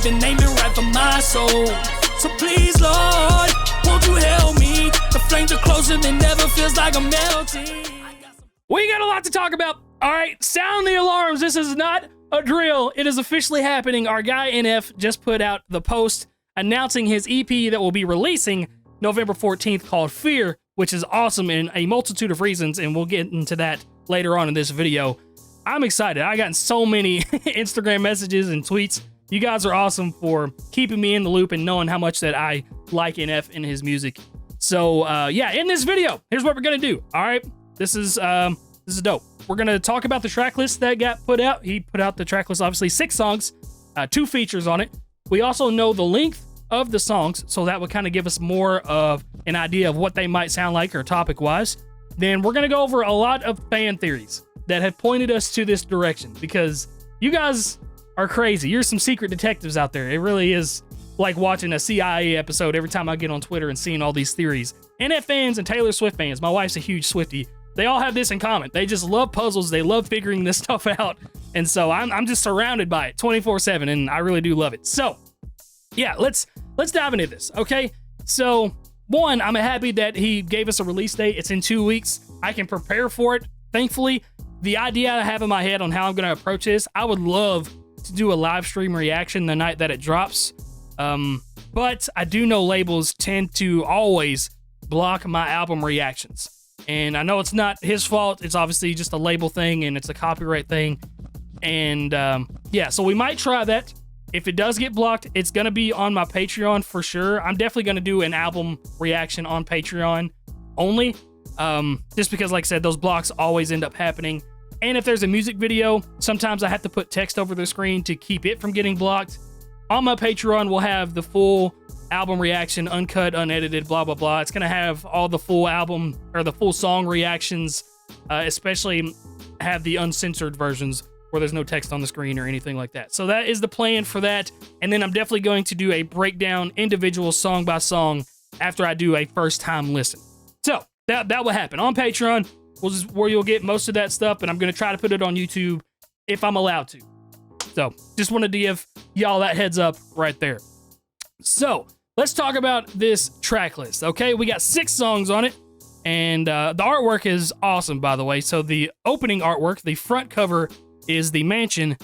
the name and right for my soul. So please, Lord, won't you help me? The flames are closer than ever, feels like I'm melting. We got a lot to talk about. All right, sound the alarms. This is not a drill. It is officially happening. Our guy NF just put out the post announcing his EP that will be releasing November 14th called Fear, which is awesome in a multitude of reasons, and we'll get into that later on in this video. I'm excited. I got so many Instagram messages and tweets. You guys are awesome for keeping me in the loop and knowing how much that I like NF and his music. So yeah, in this video, here's what we're gonna do. All right, this is dope. We're gonna talk about the track list that got put out. He put out the track list, obviously 6 songs, 2 features on it. We also know the length of the songs, so that would kind of give us more of an idea of what they might sound like or topic-wise. Then we're gonna go over a lot of fan theories that have pointed us to this direction, because you guys are crazy. You're some secret detectives out there. It really is like watching a CIA episode every time I get on Twitter and seeing all these theories. NF fans and Taylor Swift fans, my wife's a huge Swiftie, they all have this in common. They just love puzzles. They love figuring this stuff out. And so I'm just surrounded by it 24/7, and I really do love it. So yeah, let's dive into this, okay? So one, I'm happy that he gave us a release date. It's in 2 weeks. I can prepare for it. Thankfully, the idea I have in my head on how I'm going to approach this, I would love to do a live stream reaction the night that it drops. But I do know labels tend to always block my album reactions. And I know it's not his fault. It's obviously just a label thing and it's a copyright thing. And yeah, so we might try that. If it does get blocked, it's going to be on my Patreon for sure. I'm definitely going to do an album reaction on Patreon only. Just because, like I said, those blocks always end up happening. And if there's a music video, sometimes I have to put text over the screen to keep it from getting blocked. On my Patreon, we'll have the full album reaction, uncut, unedited, blah, blah, blah. It's going to have all the full album or the full song reactions, especially have the uncensored versions where there's no text on the screen or anything like that. So that is the plan for that. And then I'm definitely going to do a breakdown, individual song by song after I do a first time listen. So that will happen on Patreon, where you'll get most of that stuff. And I'm going to try to put it on YouTube if I'm allowed to. So just wanted to give y'all that heads up right there. So let's talk about this track list. Okay, we got 6 songs on it, and the artwork is awesome, by the way. So the opening artwork, the front cover is the mansion,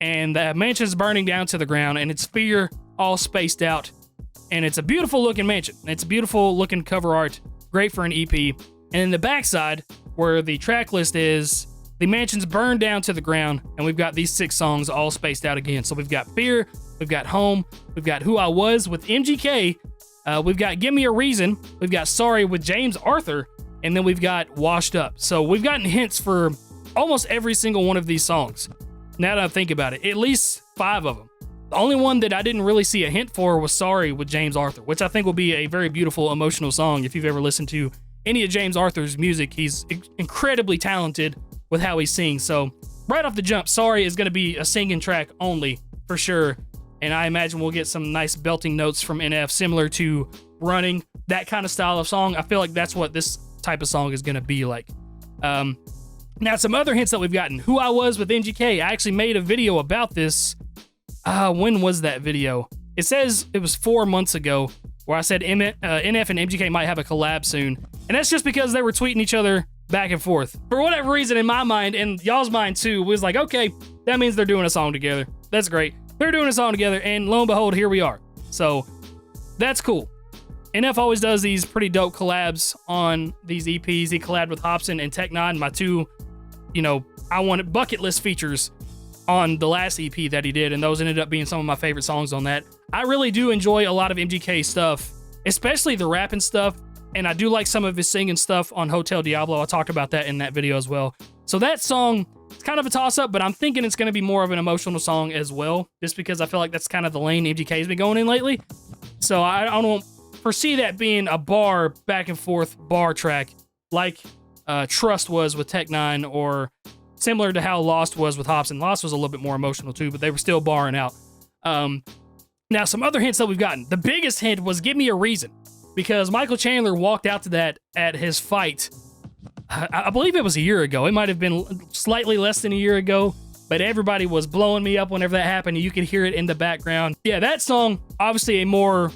and the mansion's burning down to the ground, and it's Fear all spaced out, and it's a beautiful looking mansion. It's a beautiful looking cover art, great for an EP. And in the backside, where the track list is, the mansion's burned down to the ground, and we've got these 6 songs all spaced out again. So we've got Fear, we've got Home, we've got Who I Was with MGK, we've got Give Me a Reason, we've got Sorry with James Arthur, and then we've got Washed Up. So we've gotten hints for almost every single one of these songs. Now that I think about it, at least 5 of them. The only one that I didn't really see a hint for was Sorry with James Arthur, which I think will be a very beautiful, emotional song. If you've ever listened to any of James Arthur's music, he's incredibly talented with how he sings. So right off the jump, Sorry is going to be a singing track only for sure. And I imagine we'll get some nice belting notes from NF similar to Running, that kind of style of song. I feel like that's what this type of song is going to be like. Now, some other hints that we've gotten. Who I Was with MGK. I actually made a video about this. When was that video? It says it was 4 months ago, where I said NF and MGK might have a collab soon. And that's just because they were tweeting each other back and forth. For whatever reason, in my mind, and y'all's mind too, was like, okay, that means they're doing a song together. That's great. They're doing a song together, and lo and behold, here we are. So that's cool. NF always does these pretty dope collabs on these EPs. He collabed with Hobson and Tech Nine, my 2, I wanted bucket list features on the last EP that he did, and those ended up being some of my favorite songs on that. I really do enjoy a lot of MGK stuff, especially the rapping stuff, and I do like some of his singing stuff on Hotel Diablo. I talked about that in that video as well. So that song, it's kind of a toss-up, but I'm thinking it's going to be more of an emotional song as well, just because I feel like that's kind of the lane MGK's been going in lately. So I don't foresee that being a bar, back and forth bar track like Trust was with Tech Nine, or similar to how Lost was with Hobson. Lost was a little bit more emotional too, but they were still barring out. Now, some other hints that we've gotten. The biggest hint was Give Me a Reason, because Michael Chandler walked out to that at his fight. I believe it was a year ago. It might have been slightly less than a year ago. but everybody was blowing me up whenever that happened. You could hear it in the background. Yeah, that song, obviously a more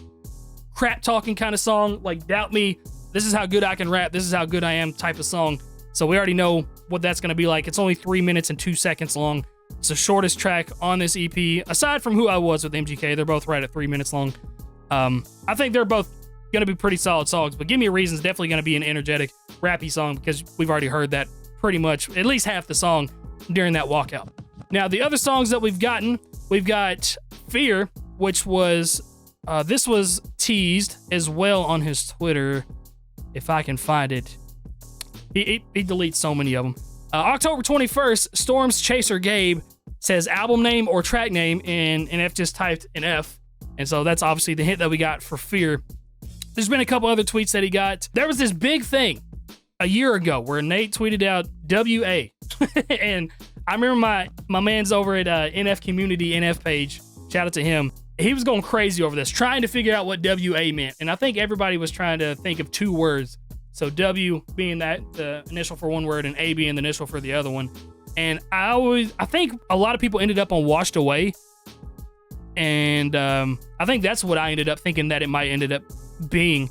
crap talking kind of song, like doubt me, this is how good I can rap, this is how good I am type of song. So we already know what that's going to be like. It's only 3 minutes and 2 seconds long. It's the shortest track on this EP, aside from Who I Was with MGK. They're both right at 3 minutes long. I think they're both going to be pretty solid songs, but Give Me a Reason is definitely going to be an energetic, rappy song because we've already heard that pretty much, at least half the song during that walkout. Now, the other songs that we've got Fear, which was, this was teased as well on his Twitter, if I can find it. He deletes so many of them. October 21st, Storm's Chaser Gabe says album name or track name, and F just typed an F. And so that's obviously the hint that we got for Fear. There's been a couple other tweets that he got. There was this big thing a year ago where Nate tweeted out WA. And I remember my man's over at NF Community NF page. Shout out to him. He was going crazy over this, trying to figure out what WA meant. And I think everybody was trying to think of two words. So W being the initial for one word and A being the initial for the other one. And I think a lot of people ended up on Washed Away. And I think that's what I ended up thinking that it might ended up being.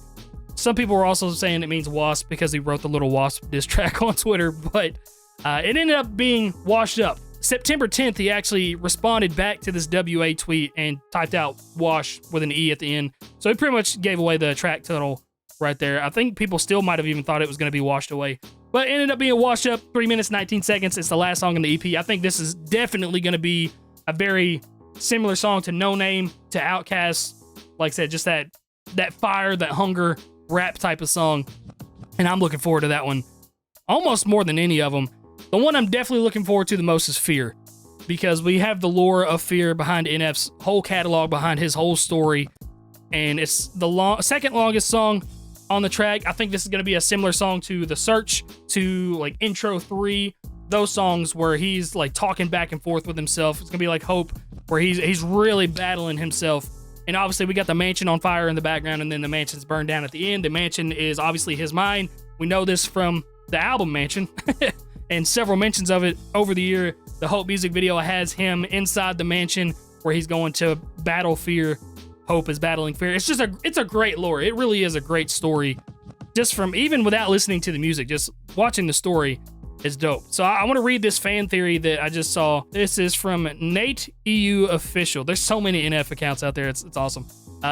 Some people were also saying it means wasp because he wrote the little wasp diss track on Twitter, but it ended up being washed up. September 10th, he actually responded back to this WA tweet and typed out wash with an E at the end. So he pretty much gave away the track title right there. I think people still might have even thought it was going to be Washed Away, but it ended up being Washed Up, 3 minutes, 19 seconds. It's the last song in the EP. I think this is definitely going to be a very similar song to No Name, to Outkast. Like I said, just that fire, that hunger, rap type of song. And I'm looking forward to that one almost more than any of them. The one I'm definitely looking forward to the most is Fear, because we have the lore of Fear behind NF's whole catalog, behind his whole story. And it's the second longest song on the track. I think this is going to be a similar song to The Search, to like Intro 3, those songs where he's like talking back and forth with himself. It's going to be like Hope, where he's really battling himself. And obviously we got the mansion on fire in the background, and then the mansion's burned down at the end. The mansion is obviously his mind. We know this from the album Mansion and several mentions of it over the year. The Hope music video has him inside the mansion where he's going to battle fear. Hope is battling fear. It's a great lore. It really is a great story. Just from, even without listening to the music, just watching the story is dope. So I want to read this fan theory that I just saw. This is from Nate EU Official. There's so many NF accounts out there. It's awesome.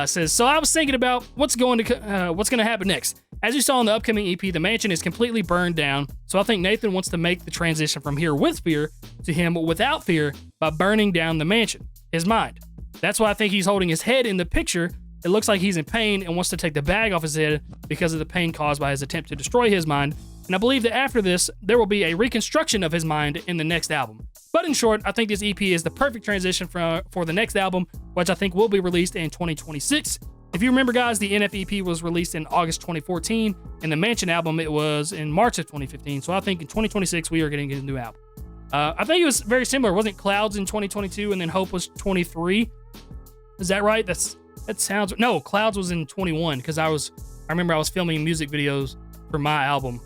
Says, so I was thinking about what's going to happen next. As you saw in the upcoming EP, the mansion is completely burned down. So I think Nathan wants to make the transition from here with fear to him without fear by burning down the mansion, his mind. That's why I think he's holding his head in the picture. It looks like he's in pain and wants to take the bag off his head because of the pain caused by his attempt to destroy his mind. And I believe that after this, there will be a reconstruction of his mind in the next album. But in short, I think this EP is the perfect transition for the next album, which I think will be released in 2026. If you remember, guys, the NF EP was released in August 2014, and the Mansion album, it was in March of 2015. So I think in 2026, we are getting a new album. I think it was very similar. Wasn't Clouds in 2022, and then Hope was 23? Is that right? That sounds... No, Clouds was in 21, because I remember I was filming music videos for my album,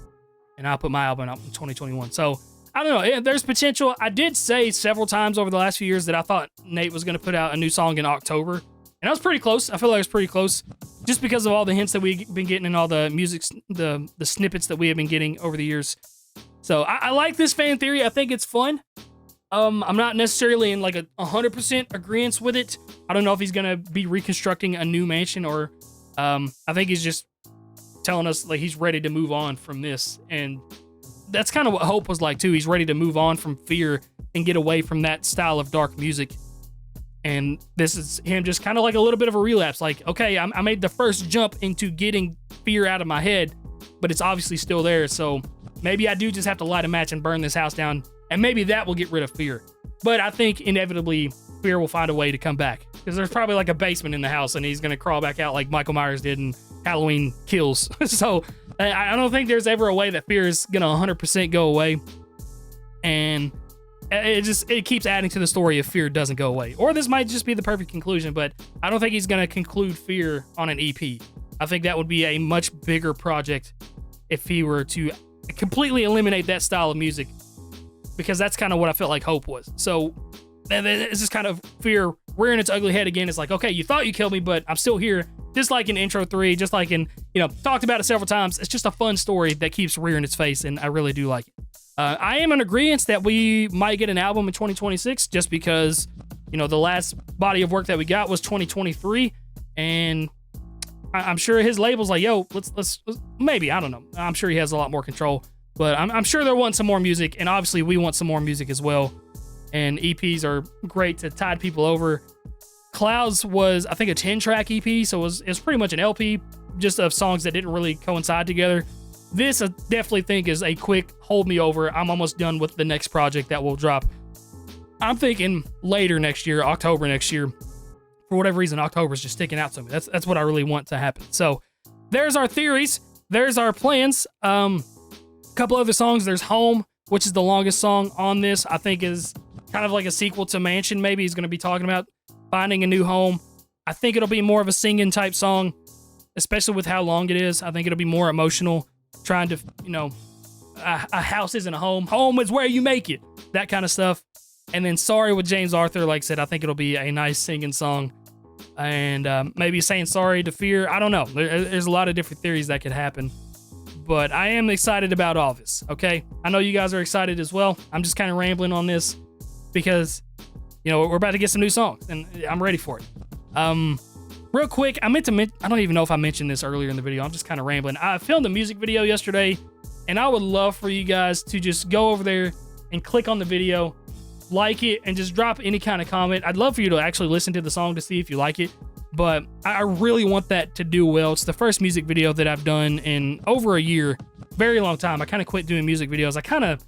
and I put my album out in 2021. So, I don't know. There's potential. I did say several times over the last few years that I thought Nate was going to put out a new song in October. And I was pretty close. I feel like I was pretty close just because of all the hints that we've been getting and all the music, the snippets that we have been getting over the years. So I like this fan theory. I think it's fun. I'm not necessarily in like a 100% agreement with it. I don't know if he's going to be reconstructing a new mansion or I think he's just telling us like he's ready to move on from this. And that's kind of what Hope was like too. He's ready to move on from fear and get away from that style of dark music. And this is him just kind of like a little bit of a relapse. Like, okay, I made the first jump into getting fear out of my head, but it's obviously still there. So maybe I do just have to light a match and burn this house down, and maybe that will get rid of fear. But I think inevitably fear will find a way to come back, because there's probably like a basement in the house and he's going to crawl back out like Michael Myers did in Halloween Kills. So I don't think there's ever a way that fear is going to 100% go away. And it keeps adding to the story if fear doesn't go away. Or this might just be the perfect conclusion, but I don't think he's going to conclude fear on an EP. I think that would be a much bigger project if he were to completely eliminate that style of music. because that's kind of what I felt like Hope was. So it's just kind of fear rearing its ugly head again. It's like, okay, you thought you killed me, but I'm still here. Just like in Intro 3, just like in, talked about it several times. It's just a fun story that keeps rearing its face, and I really do like it. I am in agreement that we might get an album in 2026 just because, the last body of work that we got was 2023, and I'm sure his label's like, yo, let's maybe, I don't know. I'm sure he has a lot more control, but I'm sure they'll want some more music, and obviously we want some more music as well. And EPs are great to tide people over. Clouds was, I think, a 10-track EP, so it was pretty much an LP just of songs that didn't really coincide together. This, I definitely think, is a quick hold me over. I'm almost done with the next project that will drop. I'm thinking later next year, October next year. For whatever reason, October is just sticking out to me. That's what I really want to happen. So there's our theories. There's our plans. A couple other songs. There's Home, which is the longest song on this. I think is kind of like a sequel to Mansion. Maybe he's going to be talking about finding a new home. I think it'll be more of a singing type song, especially with how long it is. I think it'll be more emotional, trying to, a house isn't a home. Home is where you make it. That kind of stuff. And then Sorry with James Arthur, like I said, I think it'll be a nice singing song. And maybe saying sorry to Fear. I don't know. There's a lot of different theories that could happen. But I am excited about all this, okay? I know you guys are excited as well. I'm just kind of rambling on this because, we're about to get some new songs, and I'm ready for it. Real quick, I don't even know if I mentioned this earlier in the video. I'm just kind of rambling. I filmed a music video yesterday, and I would love for you guys to just go over there and click on the video, like it, and just drop any kind of comment. I'd love for you to actually listen to the song to see if you like it, but I really want that to do well. It's the first music video that I've done in over a year, very long time. I kind of quit doing music videos. I kind of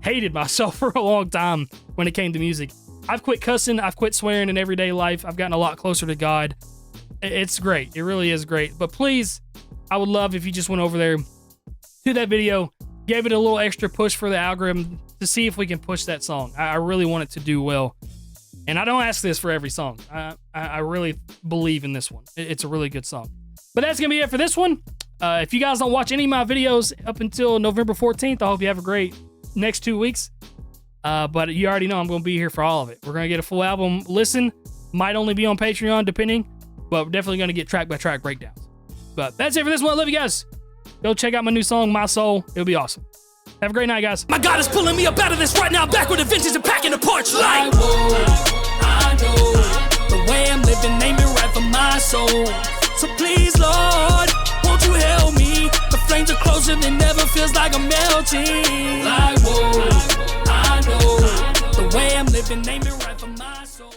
hated myself for a long time when it came to music. I've quit cussing. I've quit swearing in everyday life. I've gotten a lot closer to God. It's great. It really is great. But please, I would love if you just went over there to that video, gave it a little extra push for the algorithm to see if we can push that song. I really want it to do well. And I don't ask this for every song. I really believe in this one. It's a really good song. But that's going to be it for this one. If you guys don't watch any of my videos up until November 14th, I hope you have a great next 2 weeks. But you already know I'm going to be here for all of it. We're going to get a full album listen. Might only be on Patreon, depending. But we're definitely going to get track-by-track breakdowns. But that's it for this one. I love you guys. Go check out my new song, My Soul. It'll be awesome. Have a great night, guys. My God is pulling me up out of this right now, back with the vintage and packing the porch light. I know the way I'm living ain't been right for my soul. So please, Lord, won't you help me? The flames are closer than ever, feels like I'm melting. Like, whoa, I know the way I'm living ain't been right for my soul.